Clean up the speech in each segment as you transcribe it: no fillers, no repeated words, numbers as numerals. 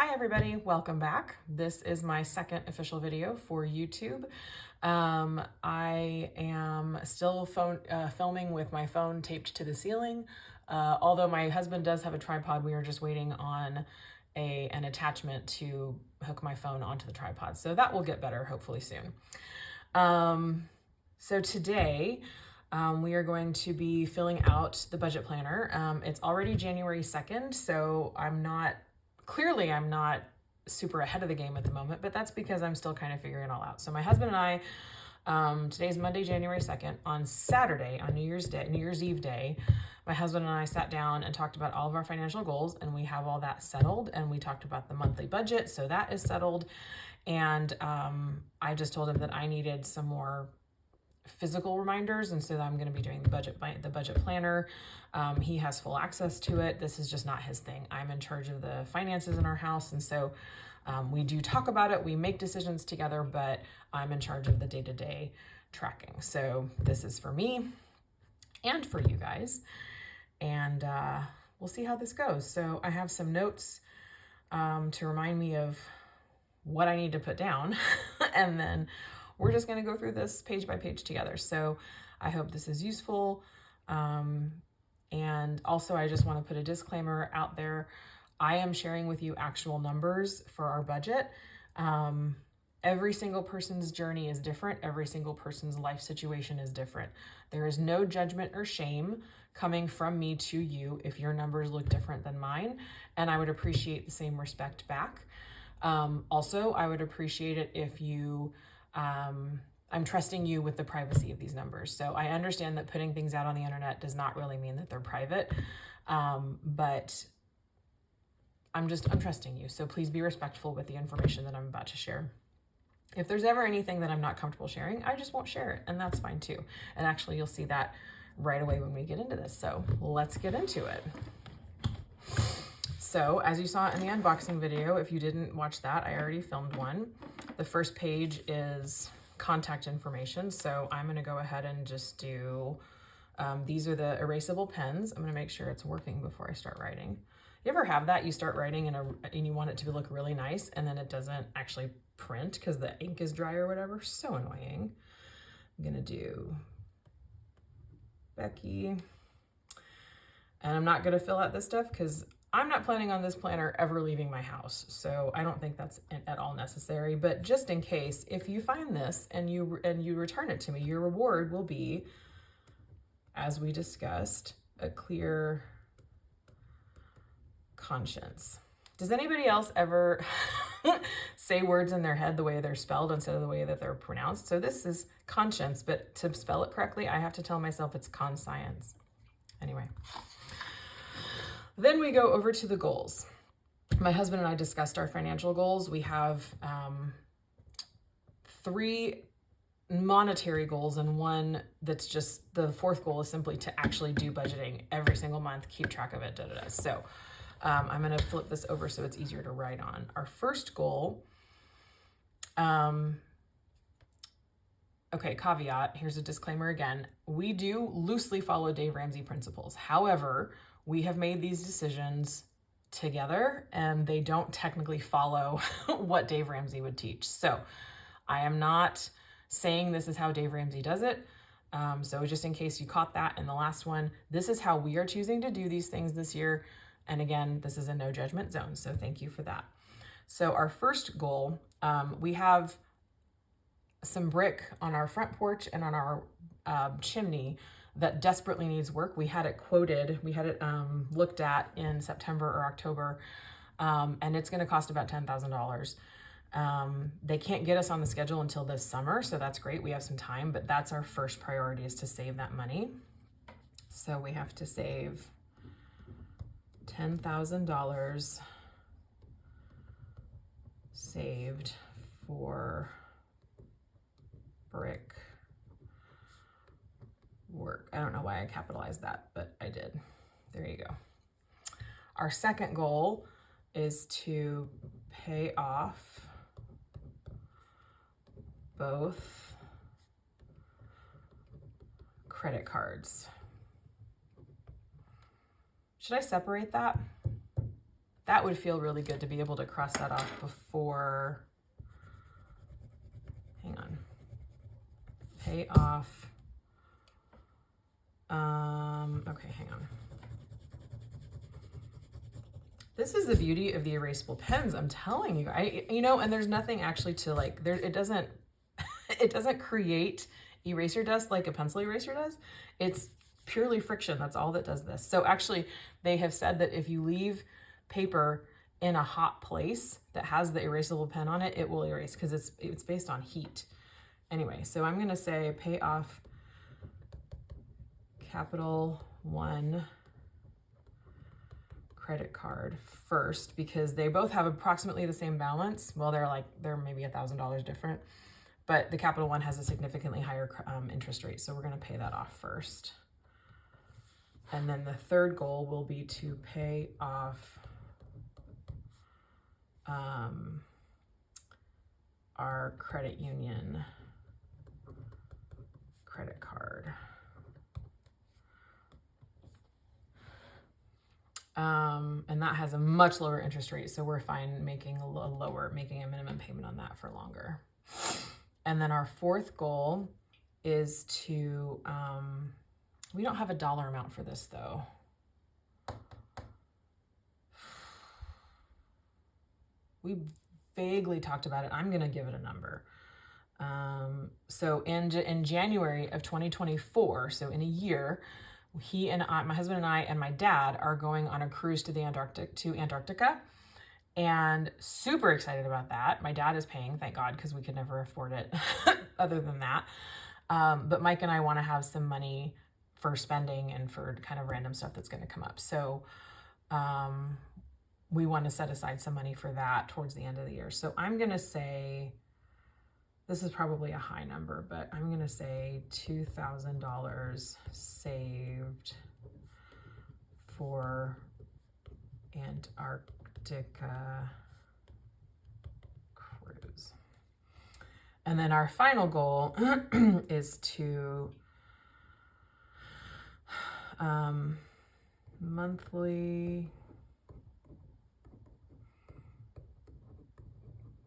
Hi everybody, welcome back. This is my second official video for YouTube. I am still filming with my phone taped to the ceiling. Although my husband does have a tripod, we are just waiting on an attachment to hook my phone onto the tripod. So that will get better hopefully soon. So today we are going to be filling out the budget planner. It's already January 2nd, so I'm not super ahead of the game at the moment, but that's because I'm still kind of figuring it all out. So my husband and I, today's Monday, January 2nd, on Saturday, on New Year's Eve day, my husband and I sat down and talked about all of our financial goals, and we have all that settled, and we talked about the monthly budget, so that is settled. And I just told him that I needed some more physical reminders, and so I'm going to be doing the budget planner. He has full access to it. This is just not his thing. I'm in charge of the finances in our house, and so we do talk about it. We make decisions together, but I'm in charge of the day-to-day tracking. So this is for me and for you guys, and we'll see how this goes. So I have some notes to remind me of what I need to put down, and then we're just going to go through this page by page together. So I hope this is useful. And also I just want to put a disclaimer out there. I am sharing with you actual numbers for our budget. Every single person's journey is different. Every single person's life situation is different. There is no judgment or shame coming from me to you if your numbers look different than mine. And I would appreciate the same respect back. Also, I would appreciate it if you I'm trusting you with the privacy of these numbers. So I understand that putting things out on the internet does not really mean that they're private, but I'm trusting you. So please be respectful with the information that I'm about to share. If there's ever anything that I'm not comfortable sharing, I just won't share it, and that's fine too. And actually you'll see that right away when we get into this. So let's get into it. So as you saw in the unboxing video, if you didn't watch that, I already filmed one. The first page is contact information. So I'm going to go ahead and just do, these are the erasable pens. I'm going to make sure it's working before I start writing. You ever have that? You start writing and you want it to look really nice, and then it doesn't actually print because the ink is dry or whatever. So annoying. I'm going to do Becky. And I'm not going to fill out this stuff because I'm not planning on this planner ever leaving my house, so I don't think that's at all necessary. But just in case, if you find this and you return it to me, your reward will be, as we discussed, a clear conscience. Does anybody else ever say words in their head the way they're spelled instead of the way that they're pronounced? So this is conscience, but to spell it correctly, I have to tell myself it's conscience. Anyway. Then we go over to the goals. My husband and I discussed our financial goals. We have 3 monetary goals and one that's just, the fourth goal is simply to actually do budgeting every single month, keep track of it, So I'm going to flip this over so it's easier to write on. Our first goal, okay, caveat, here's a disclaimer again. We do loosely follow Dave Ramsey principles. However, we have made these decisions together and they don't technically follow what Dave Ramsey would teach. So I am not saying this is how Dave Ramsey does it. So just in case you caught that in the last one, this is how we are choosing to do these things this year. And again, this is a no judgment zone. So thank you for that. So our first goal, we have some brick on our front porch and on our chimney that desperately needs work. We had it quoted, we had it looked at in September or October, and it's gonna cost about $10,000. They can't get us on the schedule until this summer, so that's great, we have some time, but that's our first priority, is to save that money. So we have to save $10,000 saved for brick work. I don't know why I capitalized that, but I did. There you go. Our second goal is to pay off both credit cards. Should I separate that? that would feel really good to be able to cross that off before, hang on, pay off, okay, hang on. This is the beauty of the erasable pens. I'm telling you, and there's nothing actually to like, there, it doesn't create eraser dust like a pencil eraser does. It's purely friction. That's all that does this. So actually they have said that if you leave paper in a hot place that has the erasable pen on it, it will erase because it's based on heat. Anyway, so I'm going to say pay off Capital One credit card first because they both have approximately the same balance. Well, they're maybe $1,000 different, but the Capital One has a significantly higher interest rate. So we're going to pay that off first. And then the third goal will be to pay off our credit union credit card. And that has a much lower interest rate. So we're fine making making a minimum payment on that for longer. And then our fourth goal is to, we don't have a dollar amount for this though. We vaguely talked about it. I'm going to give it a number. So in January of 2024, so in a year, my husband and I and my dad are going on a cruise to Antarctica, and super excited about that. My dad is paying, thank God, because we could never afford it other than that. But Mike and I want to have some money for spending and for kind of random stuff that's going to come up. So we want to set aside some money for that towards the end of the year. So I'm going to say, this is probably a high number, but I'm going to say $2,000 saved for Antarctica cruise. And then our final goal is to monthly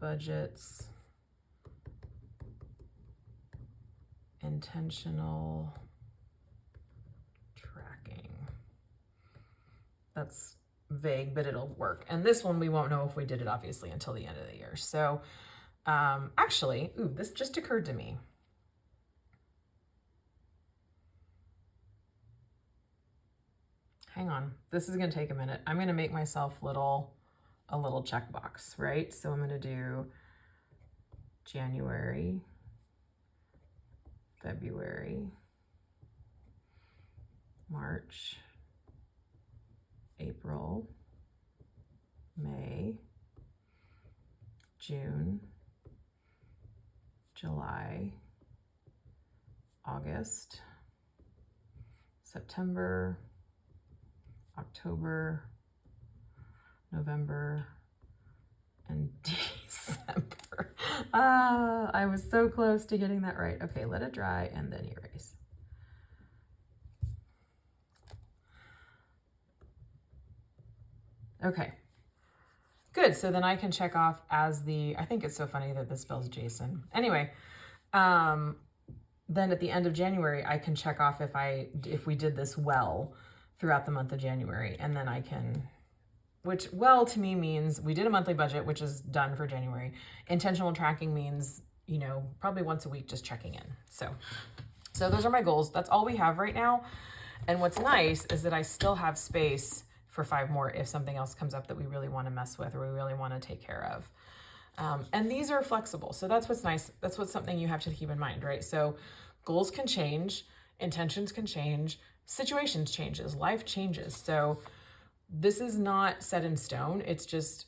budgets, intentional tracking. That's vague, but it'll work. And this one, we won't know if we did it obviously until the end of the year. So actually, this just occurred to me. Hang on, this is gonna take a minute. I'm gonna make myself a little checkbox, right? So I'm gonna do January, February, March, April, May, June, July, August, September, October, November, and December. I was so close to getting that right. Okay, let it dry and then erase. Okay, good. So then I can check off as I think it's so funny that this spells Jason. Anyway, then at the end of January, I can check off if we did this well throughout the month of January, and then I can, which well to me means we did a monthly budget, which is done for January. Intentional tracking means, probably once a week, just checking in. So those are my goals. That's all we have right now. And what's nice is that I still have space for 5 more if something else comes up that we really want to mess with or we really want to take care of. And these are flexible. So that's what's nice. That's what's something you have to keep in mind, right? So goals can change, intentions can change, situations changes, life changes. So this is not set in stone. It's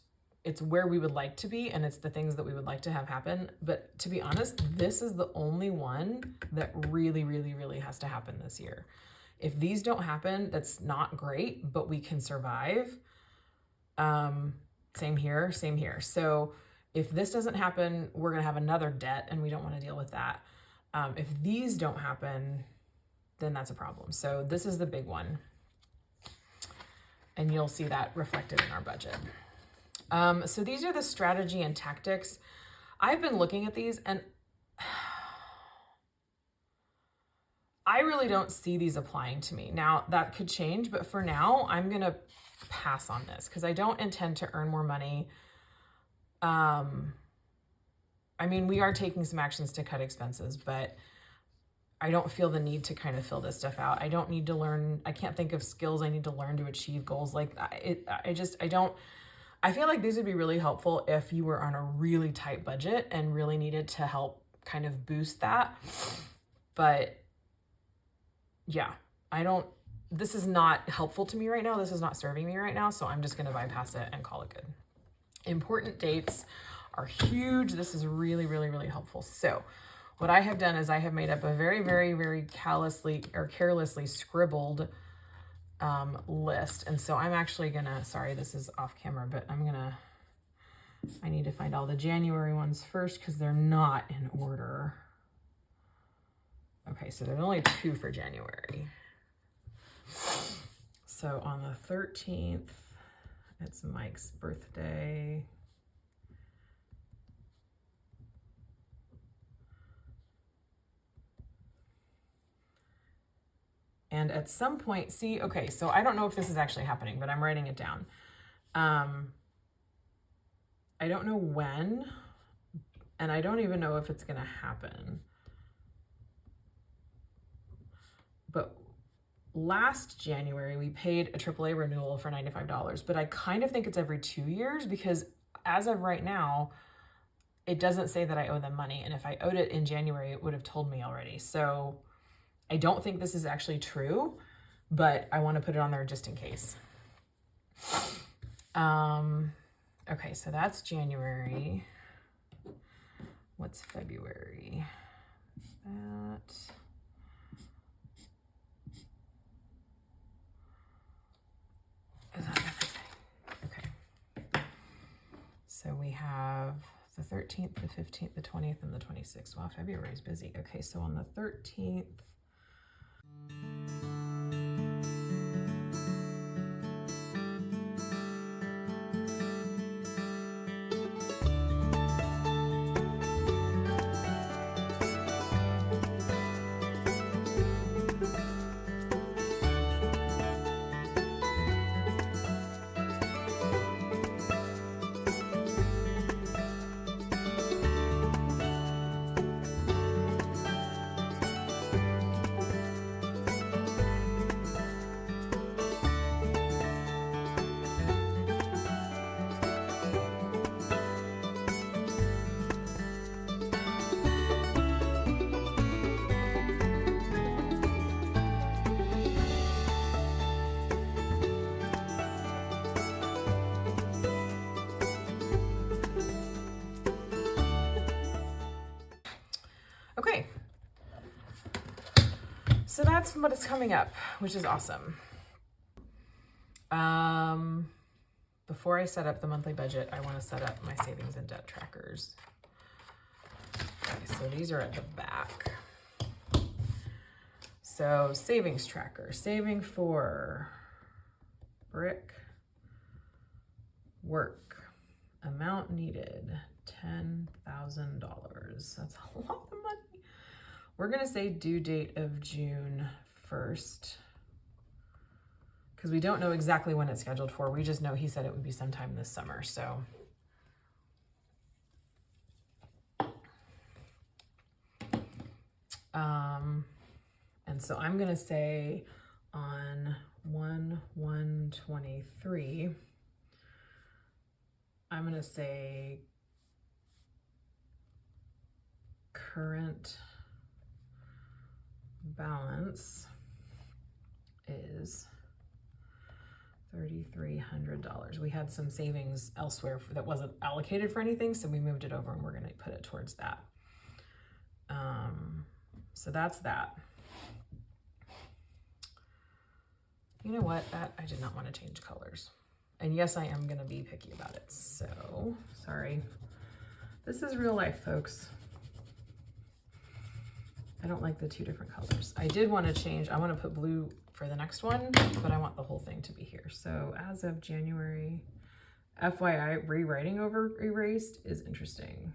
where we would like to be, and it's the things that we would like to have happen. But to be honest, this is the only one that really, really, really has to happen this year. If these don't happen, that's not great, but we can survive. Same here, same here. So if this doesn't happen, we're going to have another debt, and we don't want to deal with that. If these don't happen, then that's a problem. So this is the big one. And you'll see that reflected in our budget. So these are the strategy and tactics. I've been looking at these and I really don't see these applying to me. Now that could change, but for now I'm going to pass on this because I don't intend to earn more money. I mean, we are taking some actions to cut expenses, but I don't feel the need to kind of fill this stuff out. I don't need to learn. I can't think of skills I need to learn to achieve goals like that. I feel like these would be really helpful if you were on a really tight budget and really needed to help kind of boost that. But yeah, this is not helpful to me right now. This is not serving me right now. So I'm just going to bypass it and call it good. Important dates are huge. This is really, really, really helpful. So what I have done is I have made up a very, very, very carelessly scribbled list. And so I'm actually gonna, sorry, this is off camera, but I need to find all the January ones first because they're not in order. Okay, so there's only 2 for January. So on the 13th, it's Mike's birthday. And at some point, see, okay, so I don't know if this is actually happening, but I'm writing it down. I don't know when, and I don't even know if it's going to happen. But last January, we paid a AAA renewal for $95, but I kind of think it's every 2 years because as of right now, it doesn't say that I owe them money. And if I owed it in January, it would have told me already. So I don't think this is actually true, but I want to put it on there just in case. Okay, so that's January. What's February? Is that everything? Okay. So we have the 13th, the 15th, the 20th, and the 26th. Wow, February is busy. Okay, so on the 13th, okay. So that's what is coming up, which is awesome. Before I set up the monthly budget, I want to set up my savings and debt trackers. Okay, so these are at the back. So savings tracker, saving for brick work, amount needed, $10,000. That's a lot of money. We're gonna say due date of June 1st because we don't know exactly when it's scheduled for. We just know he said it would be sometime this summer, so. And so I'm gonna say on 1/1/23, I'm gonna say current balance is $3,300. We had some savings elsewhere that wasn't allocated for anything, so we moved it over and we're gonna put it towards that. So that's that. You know what, I did not want to change colors. And yes, I am gonna be picky about it, so sorry. This is real life, folks. I don't like the two different colors. I did want to change, I want to put blue for the next one, but I want the whole thing to be here. So as of January, FYI, rewriting over erased is interesting.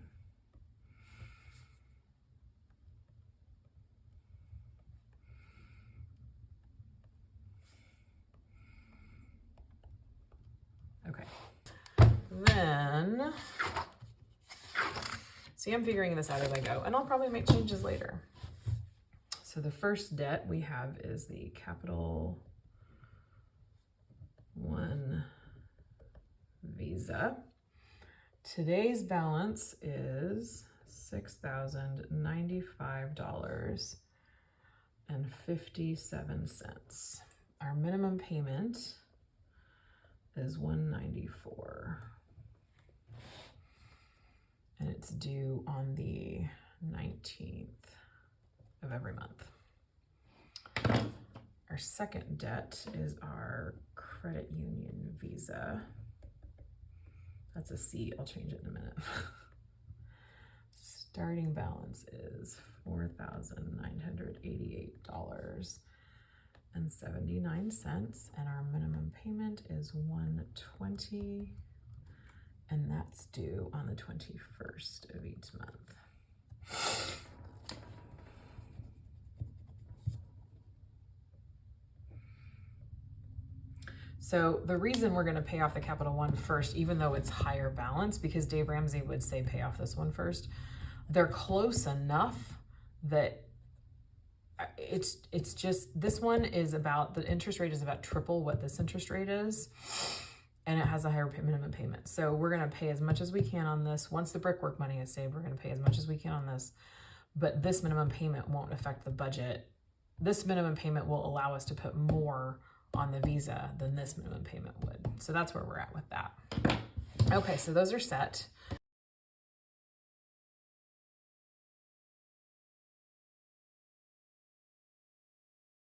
Okay. Then, see, I'm figuring this out as I go, and I'll probably make changes later. So the first debt we have is the Capital One Visa. Today's balance is $6,095.57. Our minimum payment is $194, and it's due on the 19th of every month. Our second debt is our credit union Visa. That's a C, I'll change it in a minute. Starting balance is $4,988.79, and our minimum payment is $120, and that's due on the 21st of each month. So the reason we're going to pay off the Capital One first, even though it's higher balance, because Dave Ramsey would say pay off this one first, they're close enough that it's just, this one is about, the interest rate is about triple what this interest rate is, and it has a higher minimum payment. So we're going to pay as much as we can on this. Once the brickwork money is saved, we're going to pay as much as we can on this, but this minimum payment won't affect the budget. This minimum payment will allow us to put more on the Visa than this minimum payment would. So that's where we're at with that. Okay, so those are set.